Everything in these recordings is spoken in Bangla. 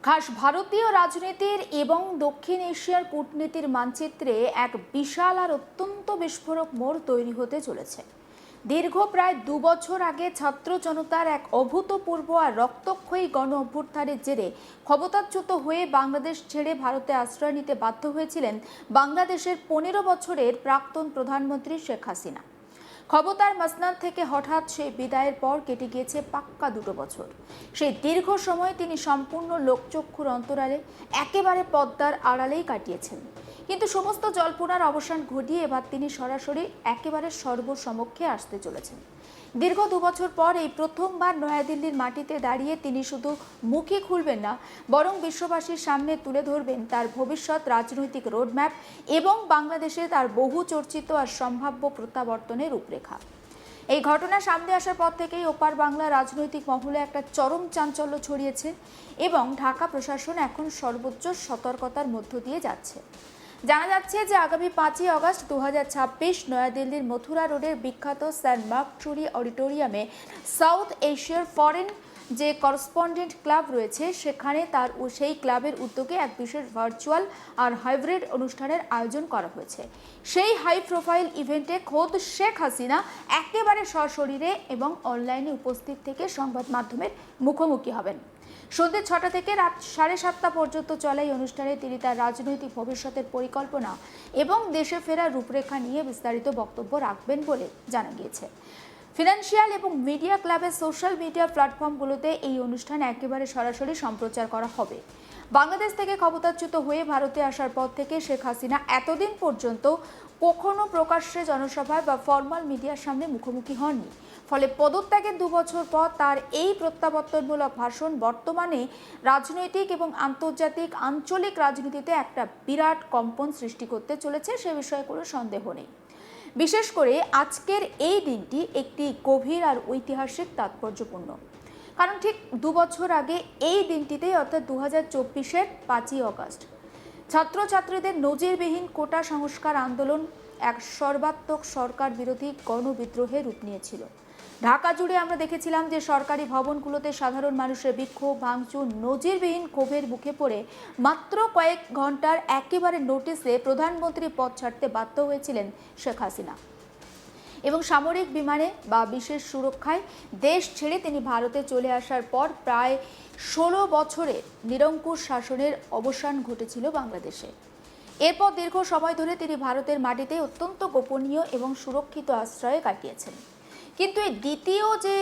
খাস ভারতীয় রাজনীতির এবং দক্ষিণ এশিয়ার কূটনীতির মানচিত্রে এক বিশাল আর অত্যন্ত বিস্ফোরক মোড় তৈরি হতে চলেছে। দীর্ঘ প্রায় ২ বছর আগে ছাত্র জনতার এক অভূতপূর্ব আর রক্তক্ষয়ী গণ অভ্যুত্থানের জেরে ক্ষমতাচ্যুত হয়ে বাংলাদেশ ছেড়ে ভারতে আশ্রয় নিতে বাধ্য হয়েছিলেন বাংলাদেশের ১৫ বছরের প্রাক্তন প্রধানমন্ত্রী শেখ হাসিনা। ক্ষমতার মসনদ থেকে হঠাৎ সেই বিদায়ের পর কেটে গিয়েছে পাক্কা ২ বছর। সেই দীর্ঘ সময় তিনি সম্পূর্ণ লোকচক্ষুর অন্তরালে, একেবারে পদ্মার আড়ালেই কাটিয়েছেন। কিন্তু সমস্ত জল্পনার অবসান ঘটিয়ে এবার তিনি সরাসরি একেবারে সর্বসমক্ষে আসতে চলেছেন। দীর্ঘ ২ বছর পর এই প্রথমবার নয়াদিল্লির মাটিতে দাঁড়িয়ে তিনি শুধু মুখই খুলবেন না, বরং বিশ্ববাসীর সামনে তুলে ধরবেন তার ভবিষ্যৎ রাজনৈতিক রোডম্যাপ এবং বাংলাদেশে তার বহু চর্চিত আর সম্ভাব্য প্রত্যাবর্তনের রূপরেখা। এই ঘটনা সামনে আসার পর থেকেই ওপার বাংলা রাজনৈতিক মহলে একটা চরম চাঞ্চল্য ছড়িয়েছে এবং ঢাকা প্রশাসন এখন সর্বোচ্চ সতর্কতার মধ্য দিয়ে যাচ্ছে। জানা যাচ্ছে যে আগামী ৫ই আগস্ট ২০২৬ নয়াদিল্লির মথুরা রোডের বিখ্যাত সেন্ট মার্কটুরি অডিটোরিয়ামে সাউথ এশিয়ার ফরেন যে করসপন্ডেন্ট ক্লাব রয়েছে সেখানে সেই ক্লাবের উদ্যোগে এক বিশেষ ভার্চুয়াল আর হাইব্রিড অনুষ্ঠানের আয়োজন করা হয়েছে। সেই হাই প্রোফাইল ইভেন্টে খোদ শেখ হাসিনা একেবারে সশরীরে এবং অনলাইনে উপস্থিত থেকে সংবাদ মাধ্যমের মুখোমুখি হবেন। সন্ধ্যে ৬টা থেকে রাত ৭:৩০ পর্যন্ত চলা এই অনুষ্ঠানে তিনি তার রাজনৈতিক ভবিষ্যতের পরিকল্পনা এবং দেশে ফেরার রূপরেখা নিয়ে বিস্তারিত বক্তব্য রাখবেন বলে জানা গিয়েছে। ফিনান্সিয়াল এবং মিডিয়া ক্লাবের সোশ্যাল মিডিয়া প্ল্যাটফর্মগুলোতে এই অনুষ্ঠান একেবারে সরাসরি সম্প্রচার করা হবে। বাংলাদেশ থেকে ক্ষমতাচ্যুত হয়ে ভারতে আসার পর থেকে শেখ হাসিনা এতদিন পর্যন্ত কখনো প্রকাশ্যে জনসভায় বা ফর্মাল মিডিয়ার সামনে মুখোমুখি হননি। ফলে পদত্যাগের ২ বছর পর তার এই প্রত্যাবর্তনমূলক ভাষণ বর্তমানে রাজনৈতিক এবং আন্তর্জাতিক আঞ্চলিক রাজনীতিতে একটা বিরাট কম্পন সৃষ্টি করতে চলেছে, সে বিষয়ে কোনো সন্দেহ নেই। বিশেষ করে আজকের এই দিনটি একটি গভীর আর ঐতিহাসিক তাৎপর্যপূর্ণ, কারণ ঠিক ২ বছর আগে এই দিনটিতেই অর্থাৎ ২০২৪-এর ৫ই আগস্ট ছাত্রছাত্রীদের নজিরবিহীন কোটা সংস্কার আন্দোলন এক সর্বাত্মক সরকার বিরোধী গণবিদ্রোহে রূপ নিয়েছিল। ঢাকা জুড়ে আমরা দেখেছিলাম যে সরকারি ভবনগুলোতে সাধারণ মানুষের বিক্ষোভ, ভাঙচুর, নজিরবিহীন ক্ষোভের মুখে পড়ে মাত্র কয়েক ঘন্টার একেবারে নোটিশে প্রধানমন্ত্রী পদ ছাড়তে বাধ্য হয়েছিলেন শেখ হাসিনা এবং সামরিক বিমানে বা বিশেষ সুরক্ষায় দেশ ছেড়ে তিনি ভারতে চলে আসার পর প্রায় ১৬ বছরের নিরঙ্কুশ শাসনের অবসান ঘটেছিল বাংলাদেশে। এরপর দীর্ঘ সময় ধরে তিনি ভারতের মাটিতে অত্যন্ত গোপনীয় এবং সুরক্ষিত আশ্রয়ে কাটিয়েছেন। কিন্তু এই দ্বিতীয় যে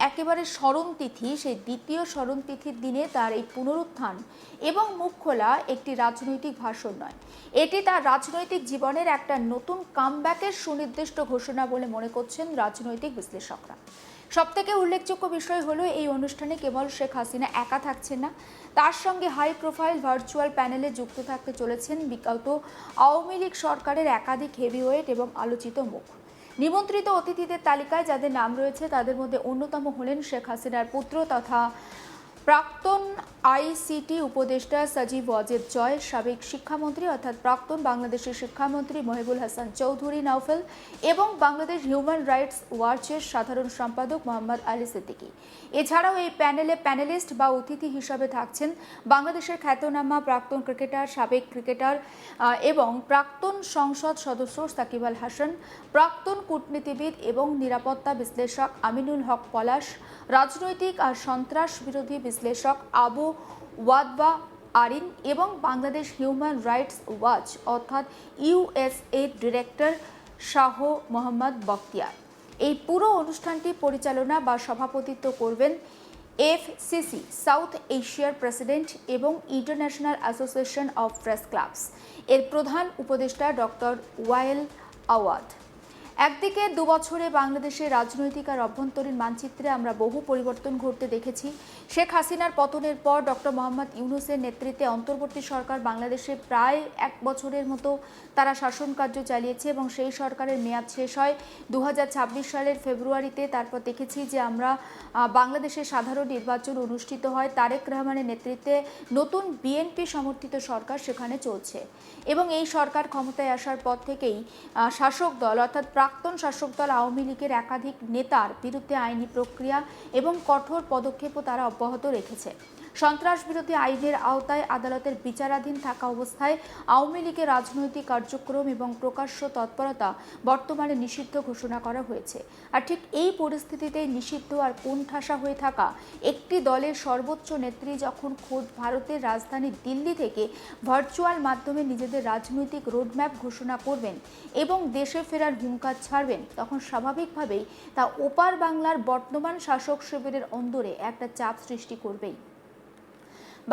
একেবারে স্মরণতিথি, সেই দ্বিতীয় স্মরণতিথির দিনে তার এই পুনরুত্থান এবং মুখ খোলা একটি রাজনৈতিক ভাষণ নয়, এটি তার রাজনৈতিক জীবনের একটা নতুন কামব্যাকের সুনির্দিষ্ট ঘোষণা বলে মনে করছেন রাজনৈতিক বিশ্লেষকরা। সবথেকে উল্লেখযোগ্য বিষয় হলো এই অনুষ্ঠানে কেবল শেখ হাসিনা একা থাকছেন না, তার সঙ্গে হাই প্রোফাইল ভার্চুয়াল প্যানেলে যুক্ত থাকতে চলেছেন বিগত আওয়ামী লীগ সরকারের একাধিক হেভিওয়েট এবং আলোচিত মুখ। নিমন্ত্রিত অতিথিদের তালিকায় যাদের নাম রয়েছে তাদের মধ্যে অন্যতম হলেন শেখ হাসিনার পুত্র তথা প্রাক্তন আইসিটি উপদেষ্টা সজীব ওয়াজেদ জয়, সাবেক শিক্ষামন্ত্রী অর্থাৎ প্রাক্তন বাংলাদেশের শিক্ষামন্ত্রী মহিবুল হাসান চৌধুরী নাওফেল এবং বাংলাদেশ হিউম্যান রাইটস ওয়াচের সাধারণ সম্পাদক মোহাম্মদ আলী সিদ্দিকী। এছাড়াও এই প্যানেলে প্যানেলিস্ট বা অতিথি হিসাবে থাকছেন বাংলাদেশের খ্যাতনামা প্রাক্তন ক্রিকেটার, সাবেক ক্রিকেটার এবং প্রাক্তন সংসদ সদস্য সাকিব আল হাসান, প্রাক্তন কূটনীতিবিদ এবং নিরাপত্তা বিশ্লেষক আমিনুল হক পলাশ, রাজনৈতিক আর সন্ত্রাস বিরোধী বিশ্লেষক আবু ওয়াদবা আরিন এবং বাংলাদেশ হিউম্যান রাইটস ওয়াচ অর্থাৎ ইউএসএ ডিরেক্টর শাহ মোহাম্মদ বখতিয়ার। এই পুরো অনুষ্ঠানটি পরিচালনা বা সভাপতিত্ব করবেন এফসিসি সাউথ এশিয়ার প্রেসিডেন্ট এবং international association of press clubs এর প্রধান উপদেষ্টা ডক্টর ওয়ায়েল আওয়াদ। একদিকে ২ বছরে বাংলাদেশের রাজনৈতিক আর অভ্যন্তরীণ মানচিত্রে আমরা বহু পরিবর্তন ঘটতে দেখেছি। শেখ হাসিনার পতনের পর ডক্টর মোহাম্মদ ইউনূসের নেতৃত্বে অন্তর্বর্তী সরকার বাংলাদেশে প্রায় ১ বছরের মতো তারা শাসন কার্য চালিয়েছে এবং সেই সরকারের মেয়াদ শেষ হয় ২০২৬ সালের ফেব্রুয়ারিতে। তারপর দেখেছি যে আমরা বাংলাদেশে সাধারণ নির্বাচন অনুষ্ঠিত হয়, তারেক রহমানের নেতৃত্বে নতুন বিএনপি সমর্থিত সরকার সেখানে চলছে এবং এই সরকার ক্ষমতায় আসার পর থেকেই শাসক দল অর্থাৎ প্রাক্তন শাসক দল আওয়ামী লীগের একাধিক নেতার বিরুদ্ধে আইনি প্রক্রিয়া এবং কঠোর পদক্ষেপও তারা অব্যাহত রেখেছে। সন্ত্রাস বিরোধী আইনের আওতায় আদালতের বিচারাধীন থাকা অবস্থায় আওয়ামী লীগের রাজনৈতিক কার্যক্রম এবং প্রকাশ্য তৎপরতা বর্তমানে নিষিদ্ধ ঘোষণা করা হয়েছে। আর ঠিক এই পরিস্থিতিতে নিষিদ্ধ আর কোণঠাসা হয়ে থাকা একটি দলের সর্বোচ্চ নেত্রী যখন খোদ ভারতের রাজধানী দিল্লি থেকে ভার্চুয়াল মাধ্যমে নিজেদের রাজনৈতিক রোডম্যাপ ঘোষণা করবেন এবং দেশে ফেরার হুঙ্কার ছাড়বেন, তখন স্বাভাবিকভাবেই তা ওপার বাংলার বর্তমান শাসক শিবিরের অন্দরে একটা চাপ সৃষ্টি করবেই।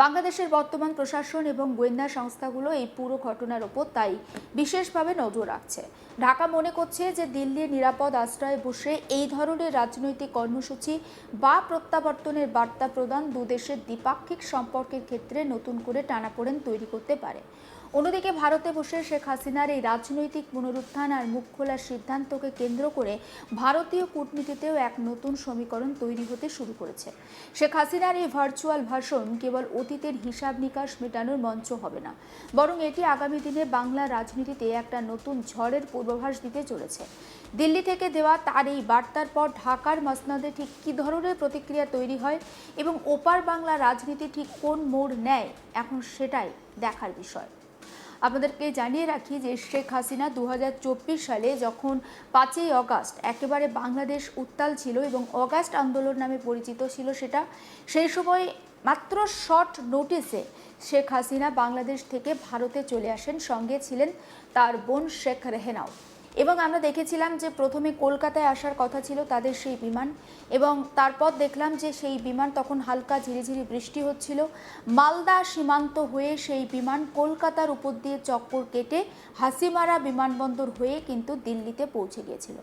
বাংলাদেশের বর্তমান প্রশাসন এবং গোয়েন্দা সংস্থাগুলো এই পুরো ঘটনার ওপর তাই বিশেষভাবে নজর রাখছে। ঢাকা মনে করছে যে দিল্লির নিরাপদ আশ্রয়ে বসে এই ধরনের রাজনৈতিক কর্মসূচি বা প্রত্যাবর্তনের বার্তা প্রদান দুদেশের দ্বিপাক্ষিক সম্পর্কের ক্ষেত্রে নতুন করে টানাপোড়েন তৈরি করতে পারে। অন্যদিকে ভারতে বসে শেখ হাসিনার এই রাজনৈতিক পুনরুত্থান আর মুখ খোলার সিদ্ধান্তকে কেন্দ্র করে ভারতীয় কূটনীতিতেও এক নতুন সমীকরণ তৈরি হতে শুরু করেছে। শেখ হাসিনার এই ভার্চুয়াল ভাষণ কেবল অতীতের হিসাব নিকাশ মেটানোর মঞ্চ হবে না, বরং এটি আগামী দিনে বাংলা রাজনীতিতে একটা নতুন ঝড়ের পূর্বাভাস দিতে চলেছে। দিল্লি থেকে দেওয়া তার এই বার্তার পর ঢাকার মসনদে ঠিক কী ধরনের প্রতিক্রিয়া তৈরি হয় এবং ওপার বাংলা রাজনীতি ঠিক কোন মোড় নেয়, এখন সেটাই দেখার বিষয়। আপনাদেরকে জানিয়ে রাখি যে শেখ হাসিনা 2024 সালে যখন 5ই অগাস্ট একেবারে বাংলাদেশ উত্তাল ছিল এবং অগাস্ট আন্দোলন নামে পরিচিত ছিল সেটা, সেই সময় মাত্র শর্ট নোটিসে শেখ হাসিনা বাংলাদেশ থেকে ভারতে চলে আসেন। সঙ্গে ছিলেন তার বোন শেখ রেহেনাও। এবং আমরা দেখেছিলাম যে প্রথমে কলকাতায় আসার কথা ছিল তাদের সেই বিমান, এবং তারপর দেখলাম যে সেই বিমান তখন হালকা ঝিরিঝিরি বৃষ্টি হচ্ছিল। মালদা সীমান্ত হয়ে সেই বিমান কলকাতার উপর দিয়ে চক্কর কেটে হাসিমারা বিমানবন্দর হয়ে কিন্তু দিল্লিতে পৌঁছে গিয়েছিল।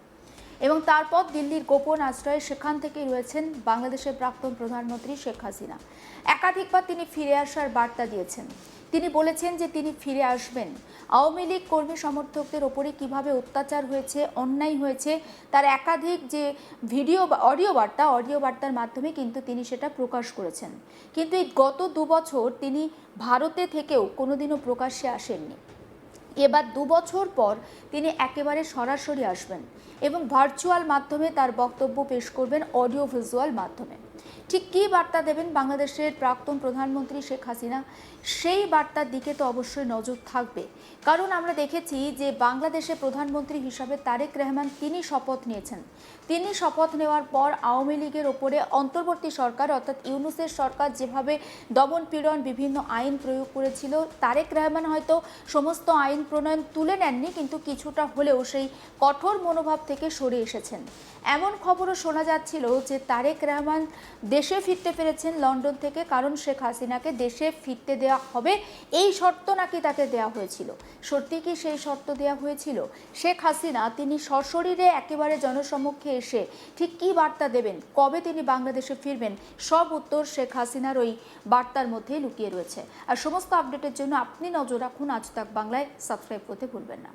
এবং তারপর দিল্লির গোপন আশ্রয়ে সেখান থেকেই রয়েছেন বাংলাদেশের প্রাক্তন প্রধানমন্ত্রী শেখ হাসিনা। একাধিকবার তিনি ফিরে আসার বার্তা দিয়েছেন। তিনি বলেছেন যে তিনি ফিরে আসবেন। আওয়ামী লীগ কর্মী সমর্থকদের ওপরে কিভাবে অত্যাচার হয়েছে, অন্যায় হয়েছে, তার একাধিক যে ভিডিও বা অডিও বার্তার মাধ্যমে কিন্তু তিনি সেটা প্রকাশ করেছেন। কিন্তু এই গত 2 বছর তিনি ভারতে থেকেও কোনোদিনও প্রকাশ্যে আসেননি। এবার 2 বছর পর তিনি একেবারে সরাসরি আসবেন এবং ভার্চুয়াল মাধ্যমে তার বক্তব্য পেশ করবেন, অডিও ভিজুয়াল মাধ্যমে। ঠিক কী বার্তা দেবেন বাংলাদেশের প্রাক্তন প্রধানমন্ত্রী শেখ হাসিনা, সেই বার্তার দিকে তো অবশ্যই নজর থাকবে। কারণ আমরা দেখেছি যে বাংলাদেশের প্রধানমন্ত্রী হিসাবে তারেক রহমান তিনি শপথ নিয়েছেন। তিনি শপথ নেওয়ার পর আওয়ামী লীগের ওপরে অন্তর্বর্তী সরকার অর্থাৎ ইউনূসের সরকার যেভাবে দমন পীড়ন বিভিন্ন আইন প্রয়োগ করেছিল, তারেক রহমান হয়তো সমস্ত আইন প্রণয়ন তুলে নেননি, কিন্তু কিছুটা হলেও সেই কঠোর মনোভাব থেকে সরে এসেছেন। এমন খবরও শোনা যাচ্ছিল যে তারেক রহমান দেশে ফিরতে পেরেছেন লন্ডন থেকে, কারণ শেখ হাসিনাকে দেশে ফিরতে দেওয়া হবে এই শর্ত নাকি তাকে দেওয়া হয়েছিল। সত্যি কি সেই শর্ত দেওয়া হয়েছিল? শেখ হাসিনা তিনি সশরীরে একেবারে জনসমক্ষে এসে ঠিক কী বার্তা দেবেন, কবে তিনি বাংলাদেশে ফিরবেন, সব উত্তর শেখ হাসিনার ওই বার্তার মধ্যেই লুকিয়ে রয়েছে। আর সমস্ত আপডেটের জন্য আপনি নজর রাখুন আজ তাক বাংলায়, সাবস্ক্রাইব করতে ভুলবেন না।